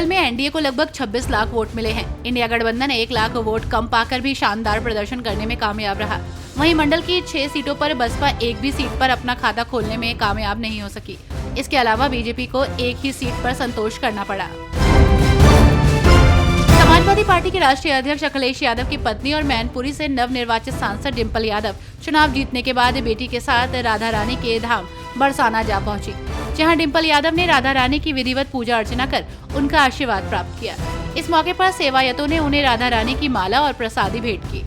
मंडल में एनडीए को लगभग 26 लाख वोट मिले हैं। इंडिया गठबंधन 1 लाख वोट कम पाकर भी शानदार प्रदर्शन करने में कामयाब रहा। वहीं मंडल की 6 सीटों पर बसपा एक भी सीट पर अपना खाता खोलने में कामयाब नहीं हो सकी। इसके अलावा बीजेपी को एक ही सीट पर संतोष करना पड़ा। समाजवादी पार्टी के राष्ट्रीय अध्यक्ष अखिलेश यादव की पत्नी और मैनपुरी से नवनिर्वाचित सांसद डिंपल यादव चुनाव जीतने के बाद बेटी के साथ राधा रानी के धाम बरसाना जा पहुंची, जहां डिंपल यादव ने राधा रानी की विधिवत पूजा अर्चना कर उनका आशीर्वाद प्राप्त किया। इस मौके पर सेवायतों ने उन्हें राधा रानी की माला और प्रसादी भेंट की।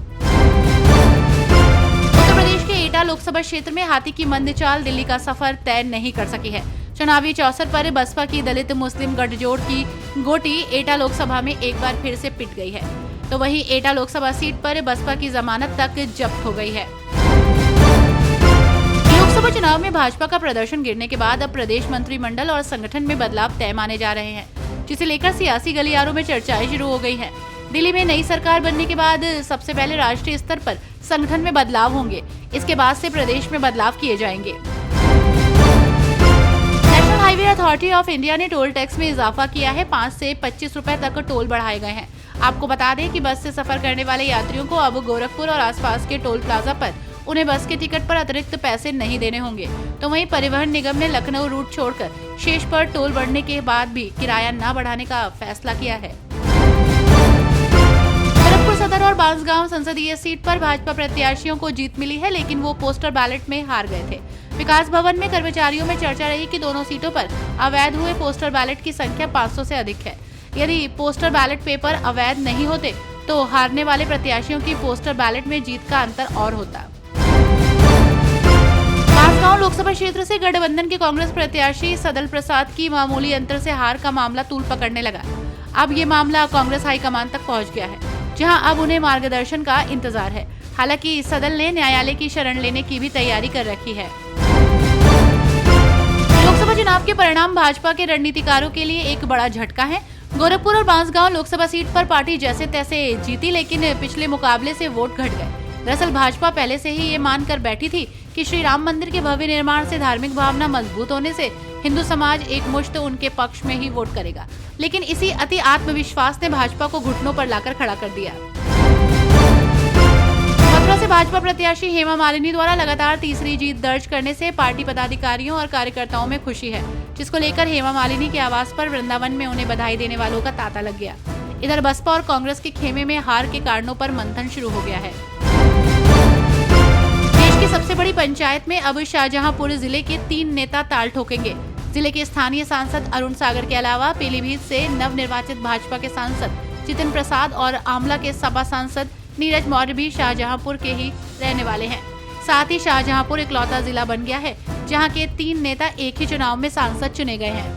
उत्तर प्रदेश के एटा लोकसभा क्षेत्र में हाथी की मंद चाल दिल्ली का सफर तय नहीं कर सकी है। चुनावी अवसर पर बसपा की दलित मुस्लिम गठजोड़ की गोटी एटा लोकसभा में एक बार फिर से पिट गई है, तो वहीं एटा लोकसभा सीट पर बसपा की जमानत तक जब्त हो गई है। लोकसभा चुनाव में भाजपा का प्रदर्शन गिरने के बाद अब प्रदेश मंत्रिमंडल और संगठन में बदलाव तय माने जा रहे हैं, जिसे लेकर सियासी गलियारों में चर्चाएं शुरू हो गई हैं। दिल्ली में नई सरकार बनने के बाद सबसे पहले राष्ट्रीय स्तर पर संगठन में बदलाव होंगे, इसके बाद से प्रदेश में बदलाव किए जाएंगे। National highway authority of India ने टोल टैक्स में इजाफा किया है। 5 से 25 रुपए तक टोल बढ़ाए गए हैं। आपको बता दें कि बस से सफर करने वाले यात्रियों को अब गोरखपुर और आसपास के टोल प्लाजा पर उन्हें बस के टिकट पर अतिरिक्त पैसे नहीं देने होंगे। तो वहीं परिवहन निगम ने लखनऊ रूट छोड़कर शेष पर टोल बढ़ने के बाद भी किराया न बढ़ाने का फैसला किया है। गोरखपुर सदर और बांसगांव संसदीय सीट पर भाजपा प्रत्याशियों को जीत मिली है, लेकिन वो पोस्टर बैलेट में हार गए थे। विकास भवन में कर्मचारियों में चर्चा रही कि दोनों सीटों पर अवैध हुए पोस्टर बैलेट की संख्या 500 से अधिक है। यदि पोस्टर बैलेट पेपर अवैध नहीं होते तो हारने वाले प्रत्याशियों की पोस्टर बैलेट में जीत का अंतर और होता। बांसगांव लोकसभा क्षेत्र से गठबंधन के कांग्रेस प्रत्याशी सदल प्रसाद की मामूली अंतर से हार का मामला तूल पकड़ने लगा। अब ये मामला कांग्रेस हाईकमान तक पहुंच गया है, जहां अब उन्हें मार्गदर्शन का इंतजार है। हालांकि सदल ने न्यायालय की शरण लेने की भी तैयारी कर रखी है। लोकसभा चुनाव के परिणाम भाजपा के रणनीतिकारों के लिए एक बड़ा झटका है। गोरखपुर और बांसगांव लोकसभा सीट पर पार्टी जैसे तैसे जीती, लेकिन पिछले मुकाबले से वोट घट गए। दरअसल भाजपा पहले से ही ये मानकर बैठी थी कि श्री राम मंदिर के भव्य निर्माण से धार्मिक भावना मजबूत होने से हिंदू समाज एक मुश्त उनके पक्ष में ही वोट करेगा, लेकिन इसी अति आत्मविश्वास ने भाजपा को घुटनों पर लाकर खड़ा कर दिया। मथुरा से भाजपा प्रत्याशी हेमा मालिनी द्वारा लगातार तीसरी जीत दर्ज करने से पार्टी पदाधिकारियों और कार्यकर्ताओं में खुशी है, जिसको लेकर हेमा मालिनी के आवास पर वृंदावन में उन्हें बधाई देने वालों का तांता लग गया। इधर बसपा और कांग्रेस के खेमे में हार के कारणों पर मंथन शुरू हो गया है। देश की सबसे बड़ी पंचायत में अब शाहजहांपुर जिले के 3 नेता ताल ठोकेंगे। जिले के स्थानीय सांसद अरुण सागर के अलावा पीलीभीत से नवनिर्वाचित भाजपा के सांसद जितिन प्रसाद और आमला के सपा सांसद नीरज मौर्य भी शाहजहांपुर के ही रहने वाले हैं। साथ ही शाहजहांपुर इकलौता जिला बन गया है जहां के 3 नेता एक ही चुनाव में सांसद चुने गए हैं।